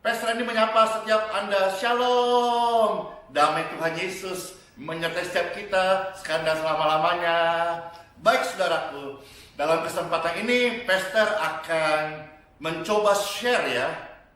Pastor Randy menyapa setiap Anda. Shalom. Damai Tuhan Yesus menyertai setiap kita sekarang dan selama-lamanya. Baik saudaraku, dalam kesempatan ini Pastor akan mencoba share ya.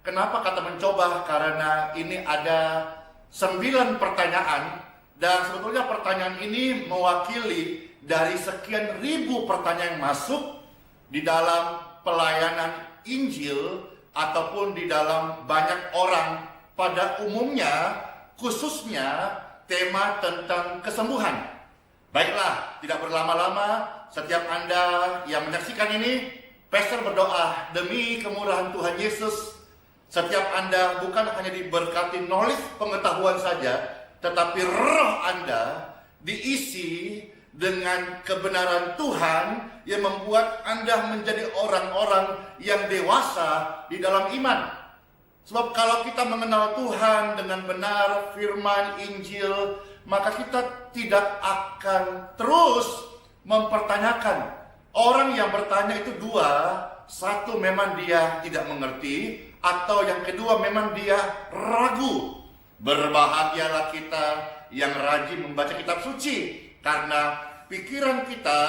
Kenapa kata mencoba? Karena ini ada 9 pertanyaan. Dan sebetulnya pertanyaan ini mewakili dari sekian ribu pertanyaan yang masuk di dalam pelayanan Injil ataupun di dalam banyak orang pada umumnya, khususnya tema tentang kesembuhan. Baiklah, tidak berlama-lama, setiap Anda yang menyaksikan ini, Pastor berdoa demi kemurahan Tuhan Yesus, setiap Anda bukan hanya diberkati knowledge pengetahuan saja, tetapi roh Anda diisi dengan kebenaran Tuhan yang membuat Anda menjadi orang-orang yang dewasa di dalam iman. Sebab kalau kita mengenal Tuhan dengan benar, firman Injil, maka kita tidak akan terus mempertanyakan. Orang yang bertanya itu dua, satu memang dia tidak mengerti, atau yang kedua memang dia ragu. Berbahagialah kita yang rajin membaca kitab suci, karena pikiran kita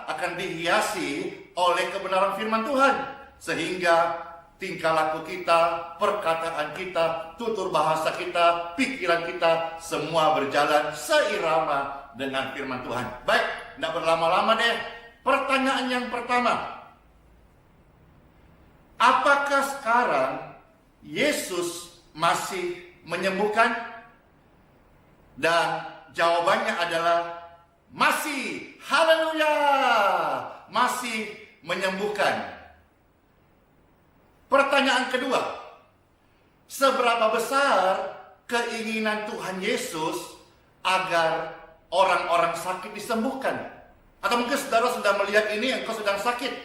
akan dihiasi oleh kebenaran firman Tuhan, sehingga tingkah laku kita, perkataan kita, tutur bahasa kita, pikiran kita semua berjalan seirama dengan firman Tuhan. Baik, tidak berlama-lama deh. Pertanyaan yang pertama, apakah sekarang Yesus masih menyembuhkan? Dan jawabannya adalah masih. Haleluya, masih menyembuhkan. Pertanyaan kedua, seberapa besar keinginan Tuhan Yesus agar orang-orang sakit disembuhkan? Atau mungkin saudara sudah melihat ini, engkau sedang sakit.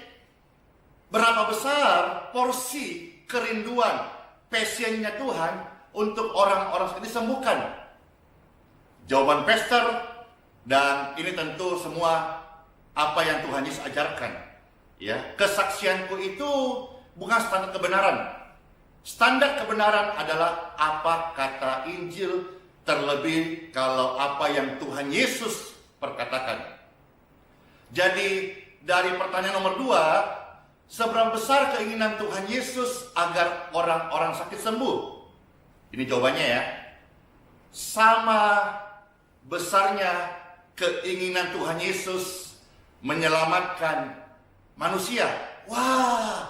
Berapa besar porsi kerinduan, passionnya Tuhan untuk orang-orang sakit disembuhkan? Jawaban Pastor, dan ini tentu semua apa yang Tuhan Yesus ajarkan. Ya, kesaksianku itu bukan standar kebenaran. Standar kebenaran adalah apa kata Injil, terlebih kalau apa yang Tuhan Yesus perkatakan. Jadi dari pertanyaan nomor 2, seberapa besar keinginan Tuhan Yesus agar orang-orang sakit sembuh? Ini jawabannya ya. Sama besarnya keinginan Tuhan Yesus menyelamatkan manusia. Wah,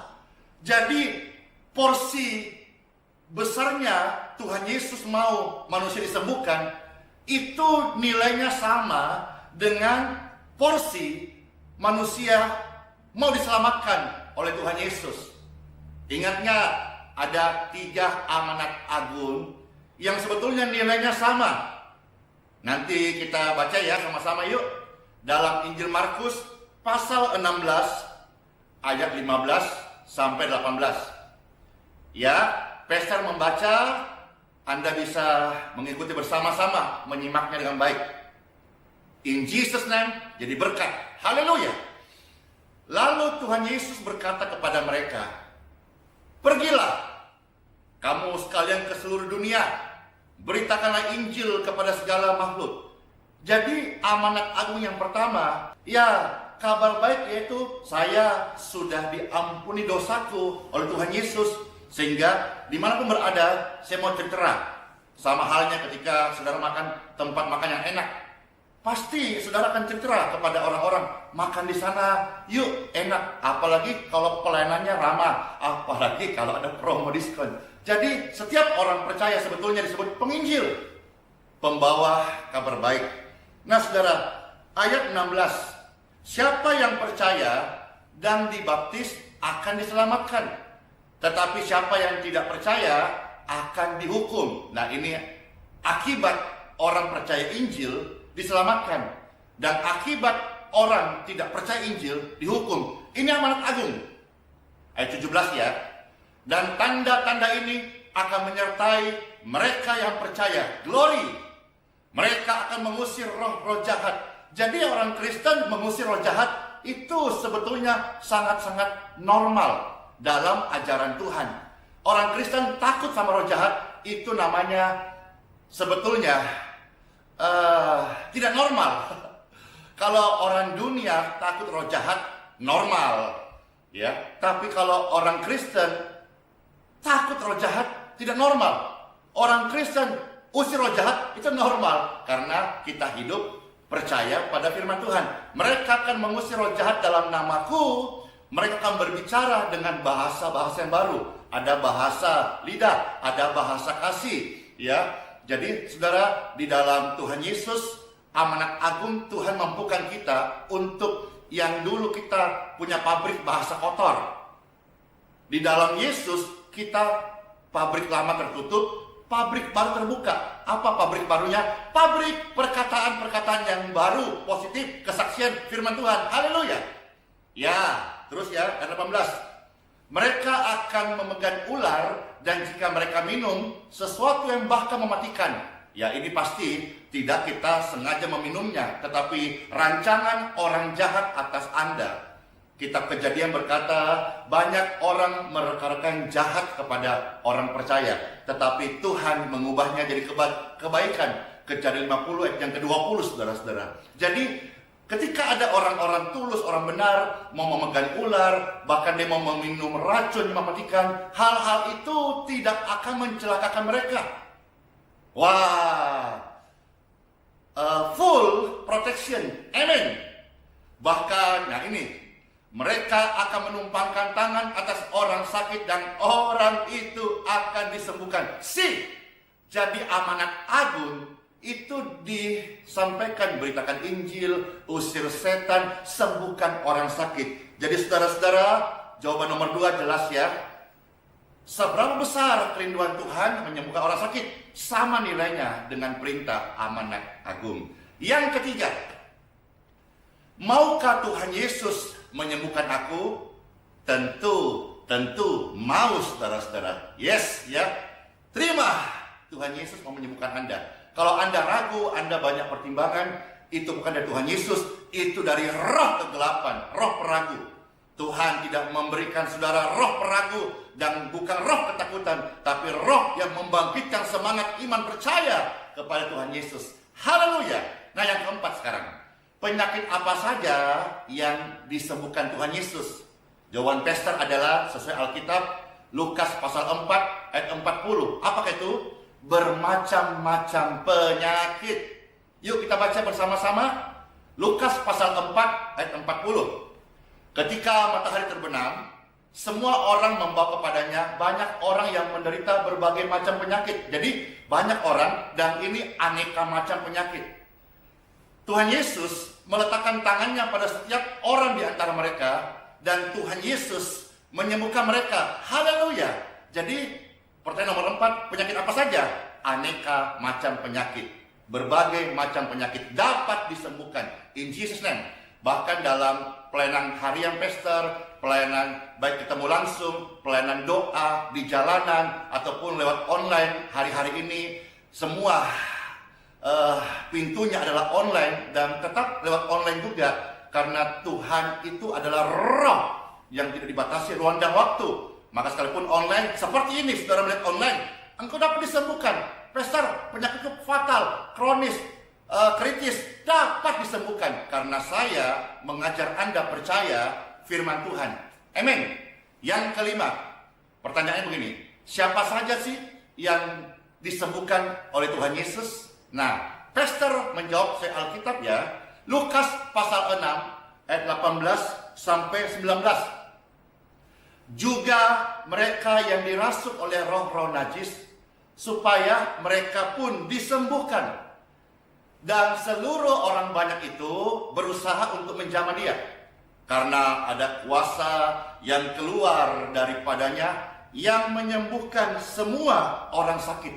jadi porsi besarnya Tuhan Yesus mau manusia disembuhkan, itu nilainya sama dengan porsi manusia mau diselamatkan oleh Tuhan Yesus. Ingat nggak, ada 3 amanat agung yang sebetulnya nilainya sama. Nanti kita baca ya sama-sama yuk. Dalam Injil Markus pasal 16 ayat 15 sampai 18. Ya, Pastor membaca, Anda bisa mengikuti bersama-sama, menyimaknya dengan baik. In Jesus name, jadi berkat. Haleluya. Lalu Tuhan Yesus berkata kepada mereka, pergilah kamu sekalian ke seluruh dunia, beritakanlah Injil kepada segala makhluk. Jadi amanat agung yang pertama, ya kabar baik yaitu saya sudah diampuni dosaku oleh Tuhan Yesus, sehingga dimanapun berada saya mau cerita. Sama halnya ketika saudara makan tempat makan yang enak, pasti saudara akan cerita kepada orang-orang, makan di sana yuk, enak. Apalagi kalau pelayanannya ramah, apalagi kalau ada promo diskon. Jadi setiap orang percaya sebetulnya disebut penginjil, pembawa kabar baik. Nah saudara, ayat 16, siapa yang percaya dan dibaptis akan diselamatkan, tetapi siapa yang tidak percaya akan dihukum. Nah ini akibat orang percaya Injil diselamatkan, dan akibat orang tidak percaya Injil dihukum. Ini amanat agung. Ayat 17 ya. Dan tanda-tanda ini akan menyertai mereka yang percaya. Glory. Mereka akan mengusir roh-roh jahat. Jadi orang Kristen mengusir roh jahat itu sebetulnya sangat-sangat normal dalam ajaran Tuhan. orang Kristen takut sama roh jahat, itu namanya sebetulnya tidak normal. Kalau orang dunia takut roh jahat, normal, ya. Tapi kalau orang Kristen takut roh jahat, tidak normal. Orang Kristen usir roh jahat, itu normal, karena kita hidup percaya pada firman Tuhan. Mereka akan mengusir roh jahat dalam namaku. Mereka akan berbicara dengan bahasa-bahasa yang baru. Ada bahasa lidah, ada bahasa kasih, ya. Jadi saudara, di dalam Tuhan Yesus, amanat agung Tuhan mampukan kita untuk yang dulu kita punya pabrik bahasa kotor. Di dalam Yesus kita pabrik lama tertutup, pabrik baru terbuka. Apa pabrik barunya? Pabrik perkataan-perkataan yang baru, positif, kesaksian firman Tuhan. Haleluya. Ya, terus ya, ayat 18. Mereka akan memegang ular, dan jika mereka minum sesuatu yang bahkan mematikan. Ya, ini pasti tidak kita sengaja meminumnya, tetapi rancangan orang jahat atas Anda. Kitab Kejadian berkata, banyak orang merekarkan jahat kepada orang percaya, tetapi Tuhan mengubahnya jadi kebaikan. Kejadian 50 ayat yang ke-20, saudara-saudara. Jadi ketika ada orang-orang tulus, orang benar, mau memegang ular, bahkan dia mau meminum racun yang mematikan, hal-hal itu tidak akan mencelakakan mereka. Wah, full protection, amen. Bahkan, nah ini, mereka akan menumpangkan tangan atas orang sakit dan orang itu akan disembuhkan. Jadi amanat agung itu disampaikan, beritakan Injil, usir setan, sembuhkan orang sakit. Jadi saudara-saudara, jawaban nomor 2 jelas ya. Seberapa besar kerinduan Tuhan menyembuhkan orang sakit, sama nilainya dengan perintah amanat agung. Yang ketiga, maukah Tuhan Yesus menyembuhkan aku? Tentu mau, saudara-saudara. Yes, ya. Terima, Tuhan Yesus mau menyembuhkan Anda. Kalau Anda ragu, Anda banyak pertimbangan, itu bukan dari Tuhan Yesus, itu dari roh kegelapan, roh peragu. Tuhan tidak memberikan saudara roh peragu dan bukan roh ketakutan, tapi roh yang membangkitkan semangat iman percaya kepada Tuhan Yesus. Haleluya. Nah, yang keempat sekarang, penyakit apa saja yang disembuhkan Tuhan Yesus? Jawaban Pastor adalah sesuai Alkitab, Lukas pasal 4 ayat 40. Apakah itu? Bermacam-macam penyakit. Yuk kita baca bersama-sama. Lukas pasal 4 ayat 40. Ketika matahari terbenam, semua orang membawa kepadanya banyak orang yang menderita berbagai macam penyakit. Jadi banyak orang, dan ini aneka macam penyakit. Tuhan Yesus meletakkan tangannya pada setiap orang di antara mereka, dan Tuhan Yesus menyembuhkan mereka. Haleluya. Jadi pertanyaan nomor 4, penyakit apa saja? Aneka macam penyakit. Berbagai macam penyakit dapat disembuhkan in Jesus name. Bahkan dalam pelayanan harian Pastor, pelayanan baik ketemu langsung, pelayanan doa di jalanan, ataupun lewat online hari-hari ini, semua pintunya adalah online, dan tetap lewat online juga. Karena Tuhan itu adalah roh yang tidak dibatasi ruang dan waktu. Maka sekalipun online, seperti ini, saudara melihat online, engkau dapat disembuhkan. Pastor, penyakit itu fatal, kronis, kritis, dapat disembuhkan. Karena saya mengajar Anda percaya firman Tuhan. Amin. Yang kelima, pertanyaannya begini, siapa saja sih yang disembuhkan oleh Tuhan Yesus? Nah, Pastor menjawab sesuai Alkitab ya. Lukas pasal 6 ayat 18 sampai 19. Juga mereka yang dirasuk oleh roh-roh najis, supaya mereka pun disembuhkan. Dan seluruh orang banyak itu berusaha untuk menjamah dia, karena ada kuasa yang keluar daripadanya yang menyembuhkan semua orang sakit.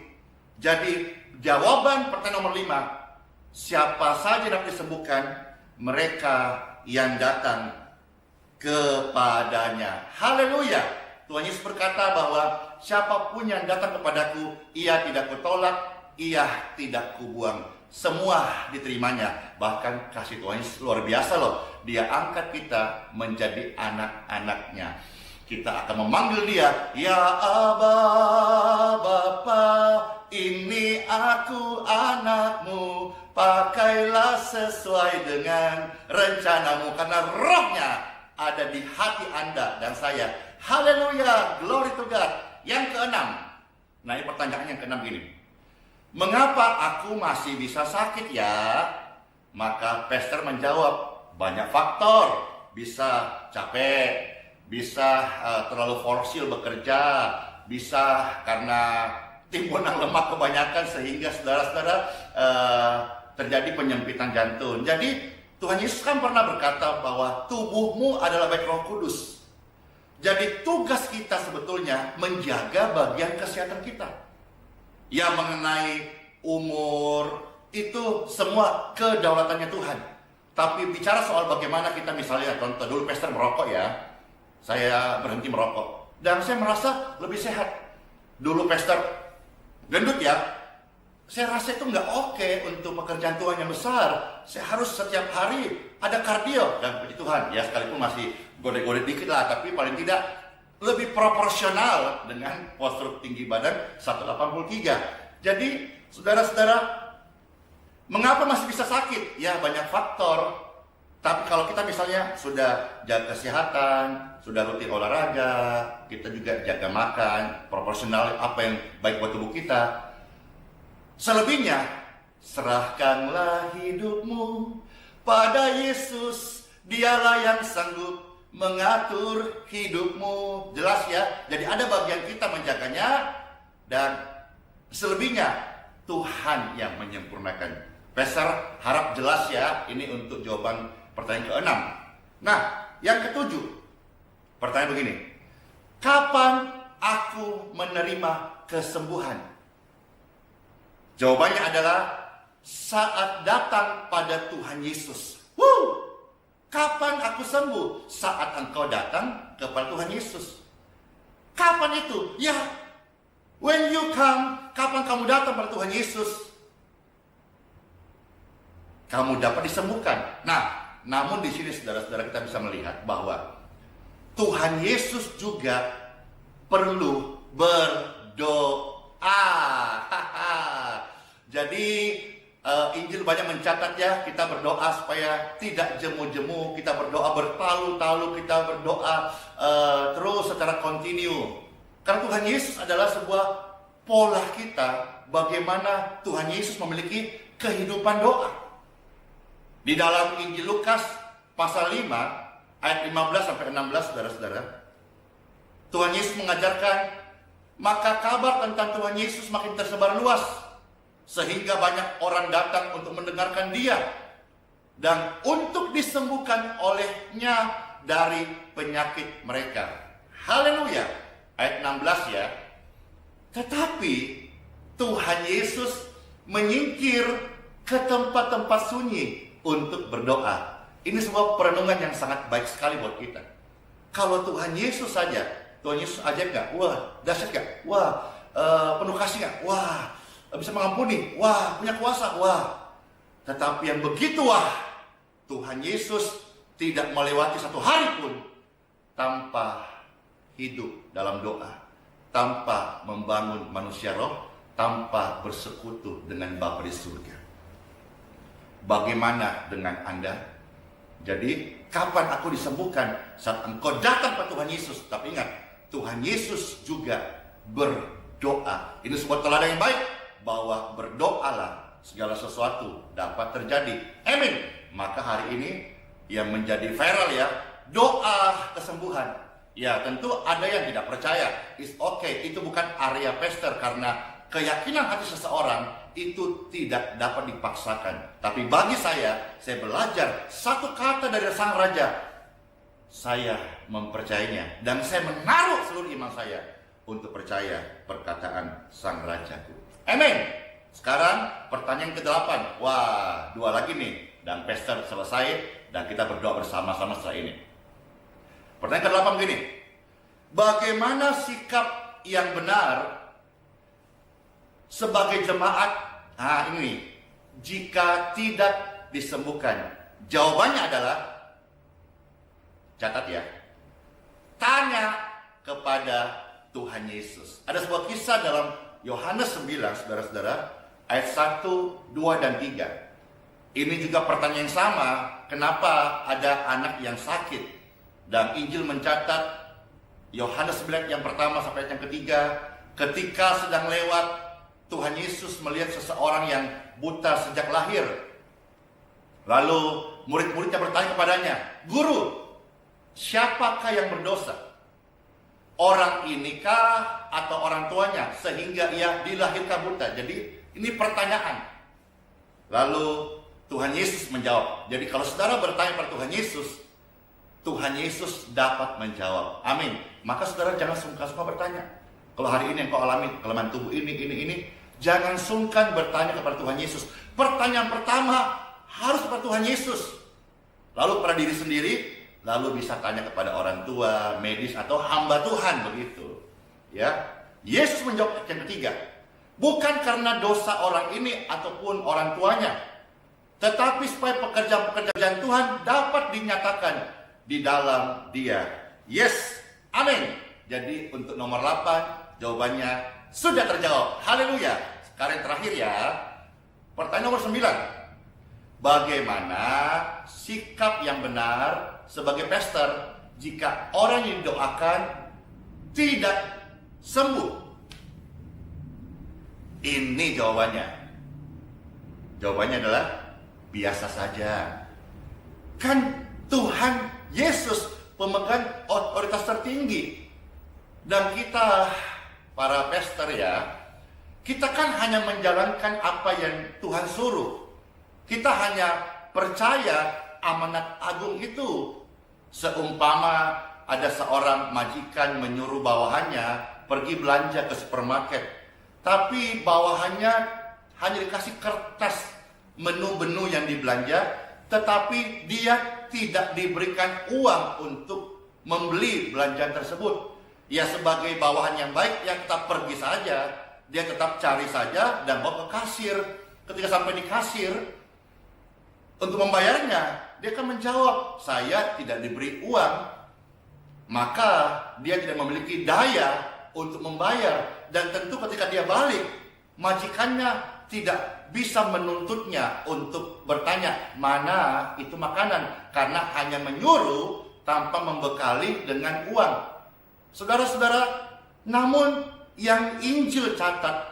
Jadi jawaban pertanyaan nomor 5, siapa saja dapat disembuhkan? Mereka yang datang kepadanya. Haleluya. Tuhan Yesus berkata bahwa siapapun yang datang kepadaku, ia tidak kutolak, ia tidak kubuang. Semua diterimanya. Bahkan kasih Tuhan Yesus luar biasa loh. Dia angkat kita menjadi anak-anaknya. Kita akan memanggil dia, ya Aba, Bapa, ini aku anakmu, pakailah sesuai dengan rencanamu. Karena rohnya ada di hati Anda dan saya. Haleluya, glory to God. Yang keenam, nah ini pertanyaan yang keenam gini. Mengapa aku masih bisa sakit ya? Maka pastor menjawab, banyak faktor. Bisa capek, bisa terlalu forsil bekerja, bisa karena timbunan lemak kebanyakan sehingga saudara-saudara terjadi penyempitan jantung. Jadi Tuhan Yesus kan pernah berkata bahwa tubuhmu adalah bait Roh Kudus. Jadi tugas kita sebetulnya menjaga bagian kesehatan kita. Yang mengenai umur itu semua kedaulatannya Tuhan. Tapi bicara soal bagaimana kita misalnya contoh dulu pastor merokok ya. Saya berhenti merokok dan saya merasa lebih sehat. Dulu pastor gendut ya. Saya rasa itu nggak oke untuk pekerjaan Tuhan yang besar. Saya harus setiap hari ada kardio dan puji Tuhan ya, sekalipun masih godek-godek dikit lah, tapi paling tidak lebih proporsional dengan postur tinggi badan 183. Jadi saudara-saudara, mengapa masih bisa sakit? Ya banyak faktor. Tapi kalau kita misalnya sudah jaga kesehatan, sudah rutin olahraga, kita juga jaga makan, proporsional apa yang baik buat tubuh kita. Selebihnya, serahkanlah hidupmu pada Yesus, dialah yang sanggup mengatur hidupmu. Jelas ya, jadi ada bagian kita menjaganya, dan selebihnya Tuhan yang menyempurnakan. Pastor harap jelas ya, ini untuk jawaban pertanyaan ke-6. Nah, yang ke-7, pertanyaan begini. Kapan aku menerima kesembuhan? Jawabannya adalah saat datang pada Tuhan Yesus. Kapan aku sembuh? Saat engkau datang kepada Tuhan Yesus. Kapan itu? Ya, when you come, kapan kamu datang pada Tuhan Yesus, kamu dapat disembuhkan. Nah, namun di sini saudara-saudara kita bisa melihat bahwa Tuhan Yesus juga perlu berdoa. Jadi Injil banyak mencatat ya, kita berdoa supaya tidak jemu-jemu, kita berdoa bertalu-talu, kita berdoa terus secara kontinu. Karena Tuhan Yesus adalah sebuah pola kita bagaimana Tuhan Yesus memiliki kehidupan doa. Di dalam Injil Lukas pasal 5 ayat 15 sampai 16 saudara-saudara, Tuhan Yesus mengajarkan, maka kabar tentang Tuhan Yesus makin tersebar luas sehingga banyak orang datang untuk mendengarkan dia dan untuk disembuhkan olehnya dari penyakit mereka. Haleluya. Ayat 16 ya. Tetapi Tuhan Yesus menyingkir ke tempat-tempat sunyi untuk berdoa. Ini sebuah perenungan yang sangat baik sekali buat kita. Kalau Tuhan Yesus saja, Tuhan Yesus ajaib gak? Wah, dahsyat gak? Wah, penuh kasih gak? Wah, bisa mengampuni? Wah, punya kuasa? Wah. Tetapi yang begitu wah, Tuhan Yesus tidak melewati satu hari pun tanpa hidup dalam doa, tanpa membangun manusia roh, tanpa bersekutu dengan Bapa di surga. Bagaimana dengan Anda? Jadi, kapan aku disembuhkan? Saat engkau datang pada Tuhan Yesus. Tapi ingat, Tuhan Yesus juga berdoa. Ini sebuah teladan yang baik, bahwa berdoalah segala sesuatu dapat terjadi. Amin. Maka hari ini yang menjadi viral ya, doa kesembuhan. Ya tentu ada yang tidak percaya. It's okay, itu bukan area pastor, karena keyakinan hati seseorang itu tidak dapat dipaksakan. Tapi bagi saya belajar satu kata dari Sang Raja. Saya mempercayainya dan saya menaruh seluruh iman saya untuk percaya perkataan Sang Rajaku. Amin. Sekarang pertanyaan ke-8. Wah, 2 lagi nih. Dan pastor selesai dan kita berdoa bersama-sama setelah ini. Pertanyaan ke-8 begini. Bagaimana sikap yang benar sebagai jemaat? Nah ini, jika tidak disembuhkan. Jawabannya adalah, catat ya, tanya kepada Tuhan Yesus. Ada sebuah kisah dalam Yohanes 9, saudara-saudara, ayat 1, 2, dan 3. Ini juga pertanyaan yang sama, kenapa ada anak yang sakit? Dan Injil mencatat Yohanes 9 yang pertama sampai yang ketiga, ketika sedang lewat, Tuhan Yesus melihat seseorang yang buta sejak lahir. Lalu murid-muridnya bertanya kepadanya, "Guru, siapakah yang berdosa? Orang inikah atau orang tuanya sehingga ia dilahirkan buta?" Jadi ini pertanyaan. Lalu Tuhan Yesus menjawab. Jadi kalau saudara bertanya pada Tuhan Yesus dapat menjawab. Amin. Maka saudara jangan sungkan-sungkan bertanya. Kalau hari ini yang kau alami kelemahan tubuh ini, jangan sungkan bertanya kepada Tuhan Yesus. Pertanyaan pertama harus kepada Tuhan Yesus. Lalu pada diri sendiri, lalu bisa tanya kepada orang tua, medis, atau hamba Tuhan, begitu. Ya, Yesus menjawab yang ketiga, bukan karena dosa orang ini ataupun orang tuanya, tetapi supaya pekerjaan-pekerjaan Tuhan dapat dinyatakan di dalam dia. Yes, amin. Jadi untuk nomor 8, jawabannya sudah terjawab. Haleluya. Sekarang yang terakhir ya, pertanyaan nomor 9. Bagaimana sikap yang benar sebagai pastor jika orang yang didoakan tidak sembuh? Ini jawabannya. Jawabannya adalah biasa saja. Kan Tuhan Yesus pemegang otoritas tertinggi. Dan kita para pastor ya, kita kan hanya menjalankan apa yang Tuhan suruh. Kita hanya percaya amanat agung itu. Seumpama ada seorang majikan menyuruh bawahannya pergi belanja ke supermarket, tapi bawahannya hanya dikasih kertas menu-menu yang dibelanja, tetapi dia tidak diberikan uang untuk membeli belanjaan tersebut. Ya sebagai bawahan yang baik, ya tetap pergi saja, dia tetap cari saja dan bawa ke kasir. Ketika sampai di kasir, untuk membayarnya, dia akan menjawab, saya tidak diberi uang. Maka dia tidak memiliki daya untuk membayar. Dan tentu ketika dia balik, majikannya tidak bisa menuntutnya untuk bertanya, mana itu makanan. Karena hanya menyuruh tanpa membekali dengan uang. Saudara-saudara, namun yang Injil catat,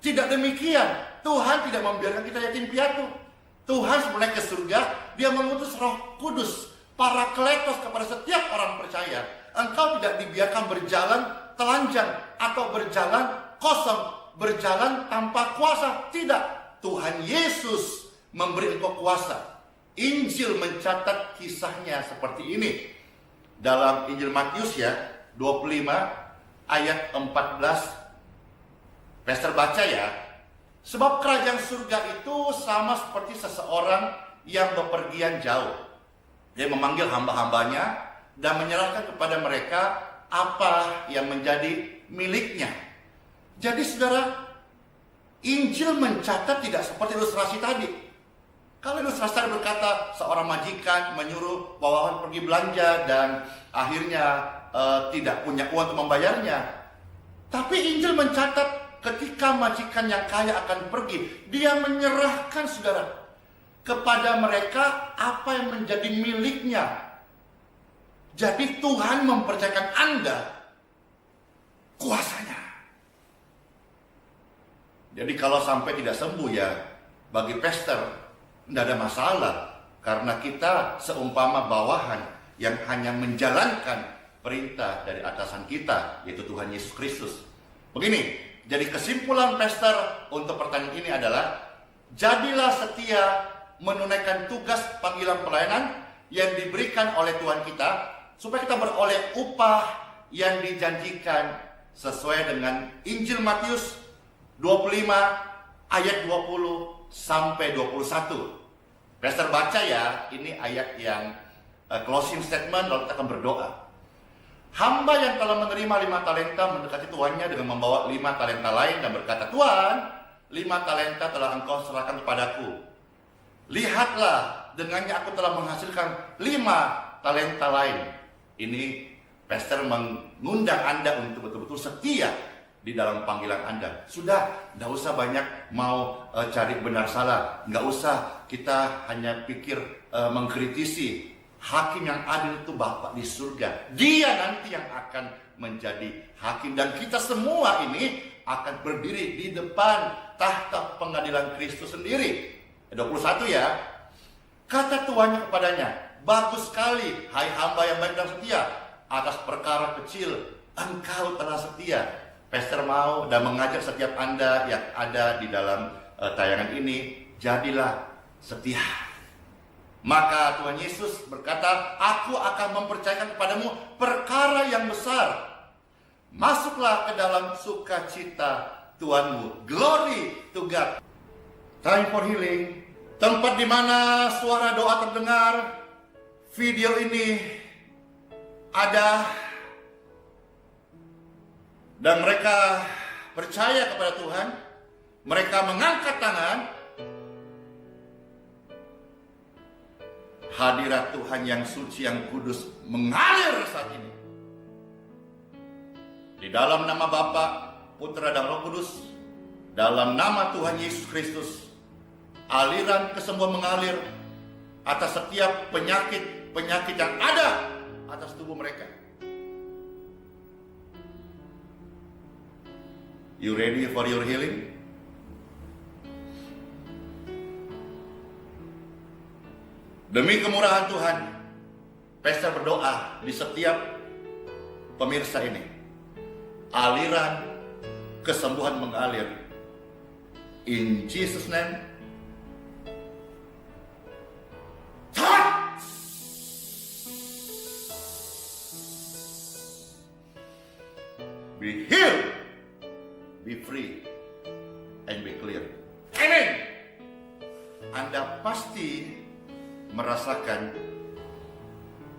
tidak demikian. Tuhan tidak membiarkan kita yatim piatu. Tuhan sebelum naik ke surga, dia mengutus Roh Kudus, Parakletos kepada setiap orang percaya. Engkau tidak dibiarkan berjalan telanjang atau berjalan kosong, berjalan tanpa kuasa. Tidak, Tuhan Yesus memberi engkau kuasa. Injil mencatat kisahnya seperti ini. Dalam Injil Matius ya, 25 ayat 14. Pastor baca ya. Sebab kerajaan surga itu sama seperti seseorang yang bepergian jauh. Dia memanggil hamba-hambanya dan menyerahkan kepada mereka apa yang menjadi miliknya. Jadi saudara, Injil mencatat tidak seperti ilustrasi tadi. Kalau ilustrasi tadi berkata seorang majikan menyuruh bawahan pergi belanja dan akhirnya tidak punya uang untuk membayarnya. Tapi Injil mencatat ketika majikan yang kaya akan pergi, dia menyerahkan saudara kepada mereka apa yang menjadi miliknya. Jadi Tuhan mempercayakan Anda kuasanya. Jadi kalau sampai tidak sembuh ya, bagi pastor tidak ada masalah. Karena kita seumpama bawahan yang hanya menjalankan perintah dari atasan kita, yaitu Tuhan Yesus Kristus. Begini, jadi kesimpulan pastor untuk pertanyaan ini adalah, jadilah setia menunaikan tugas panggilan pelayanan yang diberikan oleh Tuhan kita, supaya kita beroleh upah yang dijanjikan sesuai dengan Injil Matius 25 ayat 20 sampai 21. Pastor baca ya, ini ayat yang closing statement, lalu kita akan berdoa. Hamba yang telah menerima 5 talenta mendekati tuannya dengan membawa 5 talenta lain dan berkata, Tuan, 5 talenta telah engkau serahkan kepadaku. Lihatlah, dengannya aku telah menghasilkan 5 talenta lain. Ini Pastor mengundang Anda untuk betul-betul setia di dalam panggilan Anda. Sudah, nggak usah banyak mau cari benar salah. Nggak usah kita hanya pikir mengkritisi. Hakim yang adil itu Bapa di surga. Dia nanti yang akan menjadi hakim. Dan kita semua ini akan berdiri di depan tahta pengadilan Kristus sendiri. 21 ya. Kata tuannya kepadanya, bagus sekali, hai hamba yang baik dan setia. Atas perkara kecil, engkau telah setia. Pastor mau dan mengajak setiap Anda yang ada di dalam tayangan ini, jadilah setia. Maka Tuhan Yesus berkata, aku akan mempercayakan kepadamu perkara yang besar. Masuklah ke dalam sukacita Tuhanmu. Glory to God. Time for healing. Tempat di mana suara doa terdengar. Video ini ada. Dan mereka percaya kepada Tuhan. Mereka mengangkat tangan. Hadirat Tuhan yang suci, yang kudus mengalir saat ini. Di dalam nama Bapa, Putra dan Roh Kudus, dalam nama Tuhan Yesus Kristus, aliran kesembuhan mengalir atas setiap penyakit yang ada atas tubuh mereka. You ready for your healing? Demi kemurahan Tuhan, Pastor berdoa di setiap pemirsa ini. Aliran kesembuhan mengalir. In Jesus' name. Touch! Be healed, be free, and be clear. Amen. Anda pasti merasakan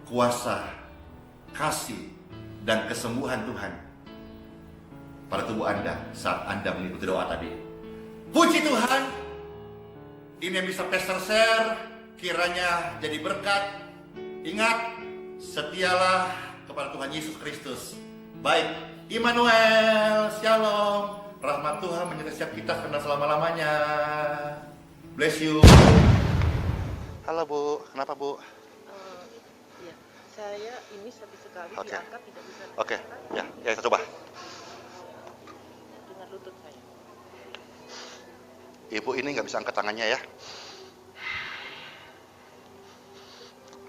kuasa, kasih, dan kesembuhan Tuhan pada tubuh Anda saat Anda mengikuti doa tadi. Puji Tuhan. Ini yang bisa Pastor share, kiranya jadi berkat. Ingat, setialah kepada Tuhan Yesus Kristus. Baik, Immanuel, Shalom, rahmat Tuhan menyertai setiap kita karena selama-lamanya. Bless you. Halo Bu, kenapa Bu? Iya, saya ini sekali diangkat tidak bisa. Oke, ya kita coba. Dengan lutut saya. Ibu ini nggak bisa angkat tangannya ya.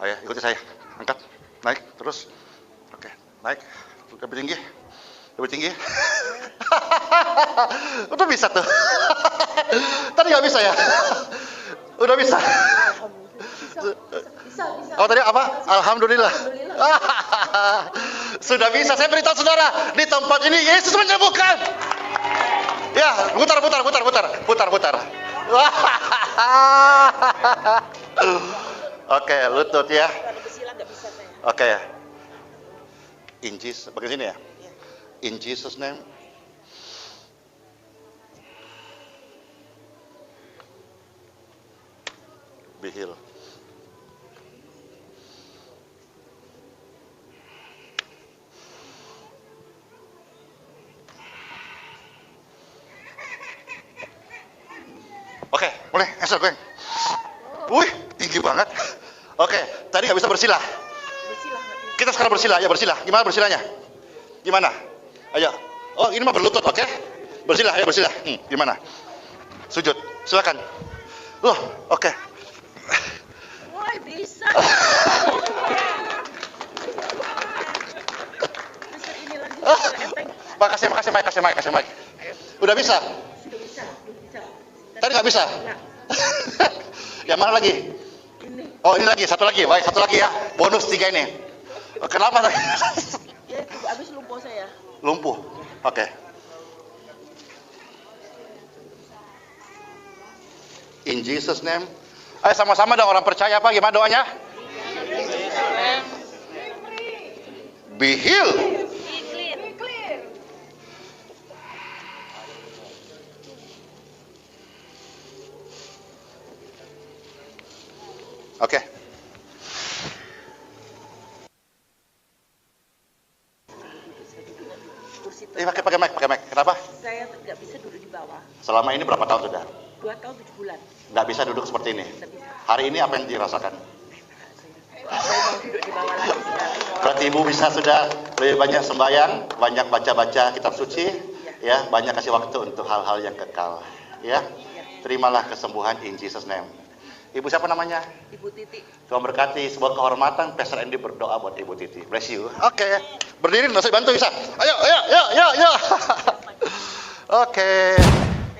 Ayo, ikuti saya. Angkat, naik, terus. Oke, naik. Lebih tinggi. Lebih tinggi. Udah bisa tuh. Tadi nggak bisa ya? Udah bisa. Bisa. Oh tadi apa? Alhamdulillah. Sudah bisa. Saya beritahu saudara, di tempat ini Yesus menyembuhkan. Ya, putar. Oke, lutut ya. Oke. In Jesus, bagian sini ya. In Jesus name. Be healed. Oke, boleh, Esel gue. Wih, tinggi banget. Oke, tadi nggak bisa bersila. Kita sekarang bersila, ya bersila. Gimana bersilanya? Gimana? Ayo. Oh, ini mah berlutut, oke? Bersila, ya bersila. Gimana? Sujud, silakan. Oke. Woi, bisa. Makasih, Mike. Udah bisa? Bisa. Tadi nggak bisa? Yang mana lagi? Ini. Oh, ini lagi, satu lagi. Baik, satu lagi ya. Bonus 3 ini. Kenapa? Ya, habis lumpuh saya. Lumpuh. Oke. In Jesus name. Ayo sama-sama dong orang percaya apa? Gimana doanya? Be healed. Oke. di bawah. Selama ini berapa tahun sudah? 2 tahun 7 bulan. Nggak bisa duduk seperti ini. Tidak bisa. Hari ini apa yang dirasakan? Saya mau duduk di bawah lagi sekarang. Berarti ibu bisa sudah lebih banyak sembahyang, banyak baca-baca kitab suci, ya, banyak kasih waktu untuk hal-hal yang kekal, ya. Terimalah kesembuhan in Jesus name. Ibu siapa namanya? Ibu Titi. Tuhan berkati, sebuah kehormatan Pastor Andy berdoa buat Ibu Titi. Bless you. Oke. Berdiri, saya bantu bisa. Ayo. Oke.